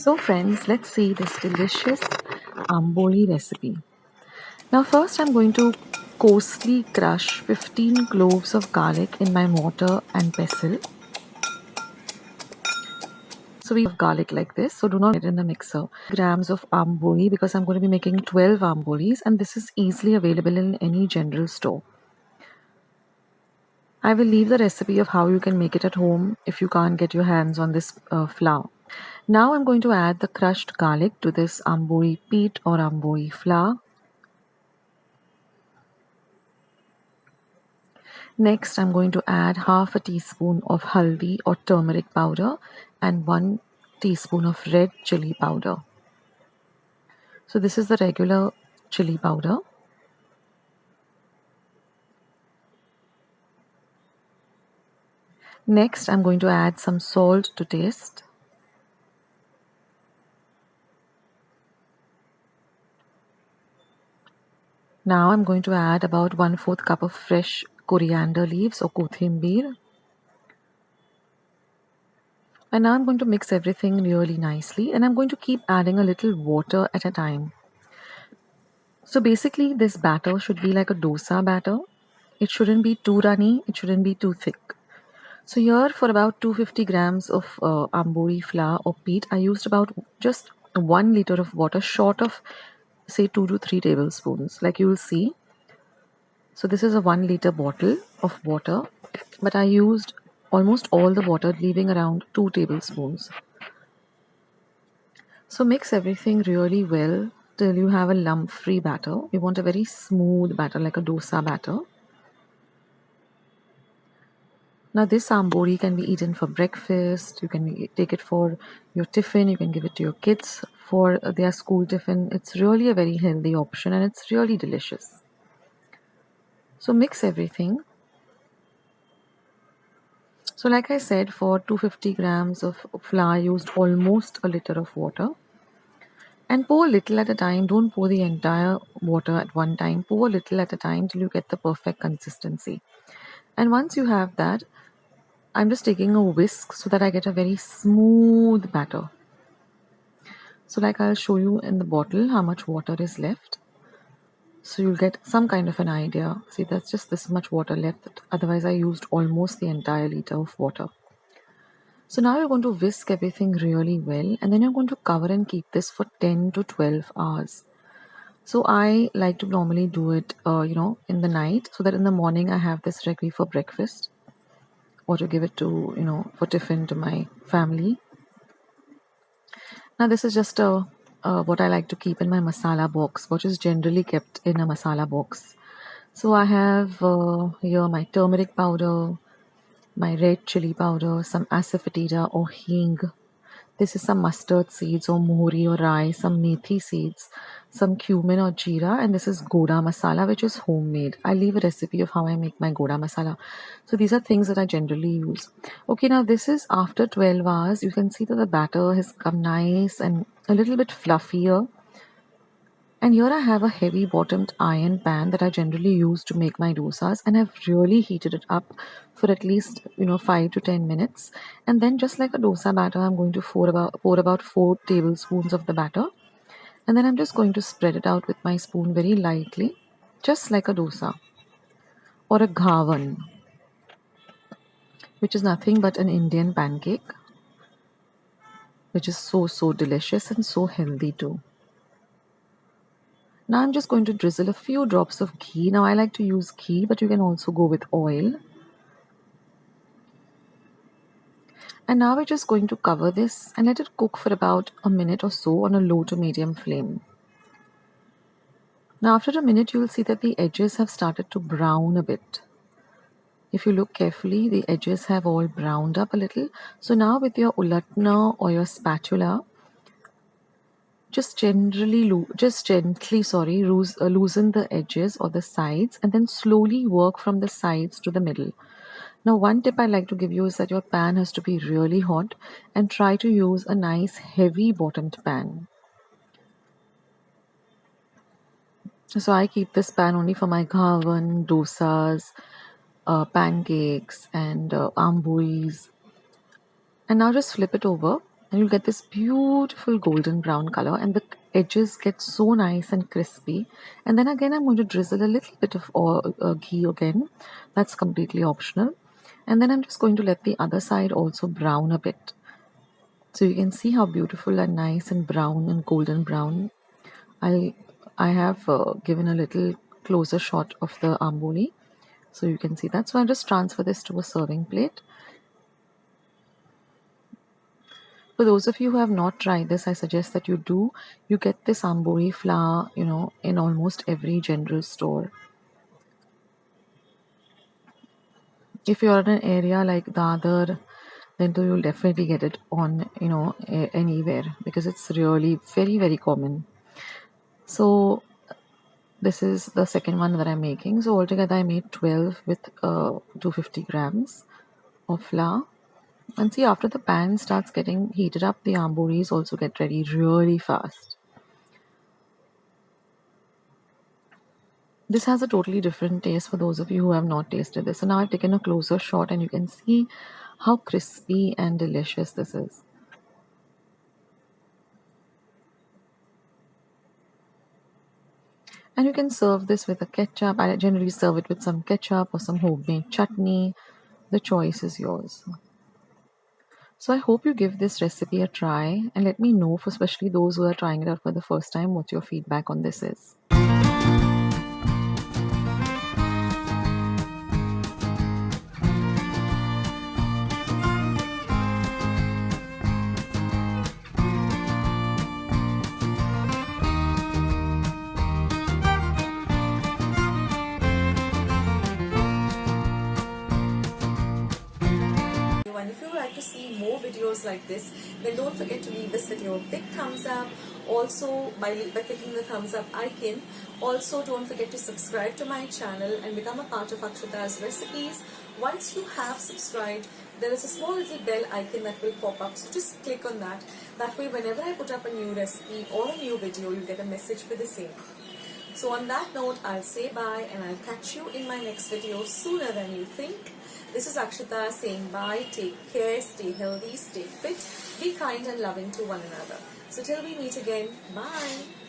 So friends, let's see this delicious Amboli recipe. Now first I'm going to coarsely crush 15 cloves of garlic in my mortar and pestle. So we have garlic like this, so do not get it in the mixer. Grams of Amboli because I'm going to be making 12 Ambolis and this is easily available in any general store. I will leave the recipe of how you can make it at home if you can't get your hands on this flour. Now I'm going to add the crushed garlic to this Amboli peat or Amboli flour. Next, I'm going to add half a teaspoon of haldi or turmeric powder and 1 teaspoon of red chili powder. So this is the regular chili powder. Next, I'm going to add some salt to taste. Now I'm going to add about 1/4 cup of fresh coriander leaves or kothimbir. And now I'm going to mix everything really nicely and I'm going to keep adding a little water at a time. So basically this batter should be like a dosa batter. It shouldn't be too runny, it shouldn't be too thick. So here for about 250 grams of Amboli flour or peat, I used about just 1 liter of water short of say 2 to 3 tablespoons like you will see. So this is a 1 liter bottle of water, but I used almost all the water, leaving around 2 tablespoons. So mix everything really well till you have a lump-free batter. You want a very smooth batter like a dosa batter. Now this amboli can be eaten for breakfast. You can take it for your tiffin. You can give it to your kids for their school tiffin. It's really a very healthy option and it's really delicious. So mix everything. So like I said, for 250 grams of flour, I used almost a liter of water. And pour a little at a time. Don't pour the entire water at one time. Pour a little at a time till you get the perfect consistency. And once you have that, I'm just taking a whisk so that I get a very smooth batter. So like I'll show you in the bottle how much water is left. So you'll get some kind of an idea. See, that's just this much water left. Otherwise, I used almost the entire liter of water. So now you're going to whisk everything really well and then you're going to cover and keep this for 10 to 12 hours. So I like to normally do it, in the night so that in the morning I have this ready for breakfast or to give it to, for tiffin to my family. Now this is just what I like to keep in my masala box, which is generally kept in a masala box. So I have here my turmeric powder, my red chili powder, some asafoetida or hing. This is some mustard seeds or mohri or rye, some methi seeds, some cumin or jeera, and this is goda masala, which is homemade. I leave a recipe of how I make my goda masala. So these are things that I generally use. Okay, now this is after 12 hours. You can see that the batter has come nice and a little bit fluffier. And here I have a heavy bottomed iron pan that I generally use to make my dosas, and I've really heated it up for at least 5 to 10 minutes. And then just like a dosa batter, I'm going to pour about 4 tablespoons of the batter. And then I'm just going to spread it out with my spoon very lightly, just like a dosa or a ghavan, which is nothing but an Indian pancake, which is so delicious and so healthy too. Now I'm just going to drizzle a few drops of ghee. Now I like to use ghee, but you can also go with oil. And now we're just going to cover this and let it cook for about a minute or so on a low to medium flame. Now after a minute, you will see that the edges have started to brown a bit. If you look carefully, the edges have all browned up a little. So now with your ulatna or your spatula, just gently loosen the edges or the sides and then slowly work from the sides to the middle. Now one tip I like to give you is that your pan has to be really hot and try to use a nice heavy bottomed pan. So I keep this pan only for my ghavan, dosas, pancakes and ambuis. And now just flip it over and you'll get this beautiful golden brown color, and the edges get so nice and crispy. And then again, I'm going to drizzle a little bit of oil, ghee again. That's completely optional. And then I'm just going to let the other side also brown a bit. So you can see how beautiful and nice and brown and golden brown. I have given a little closer shot of the amboli, so you can see that. So I'll just transfer this to a serving plate. For those of you who have not tried this, I suggest that you do. You get this amboli flour, in almost every general store. If you're in an area like Dadar, then you'll definitely get it on, anywhere, because it's really very, very common. So this is the second one that I'm making. So altogether I made 12 with 250 grams of flour. And see, after the pan starts getting heated up, the ambolis also get ready really fast. This has a totally different taste for those of you who have not tasted this. So now I've taken a closer shot and you can see how crispy and delicious this is. And you can serve this with a ketchup. I generally serve it with some ketchup or some homemade chutney. The choice is yours. So I hope you give this recipe a try and let me know, for especially those who are trying it out for the first time, what your feedback on this is. And if you would like to see more videos like this, then don't forget to leave this video a big thumbs up. Also, by clicking the thumbs up icon. Also, don't forget to subscribe to my channel and become a part of Akshata's Recipes. Once you have subscribed, there is a small little bell icon that will pop up, so just click on that. That way, whenever I put up a new recipe or a new video, you get a message for the same. So on that note, I'll say bye and I'll catch you in my next video sooner than you think. This is Akshata saying bye, take care, stay healthy, stay fit, be kind and loving to one another. So till we meet again, bye.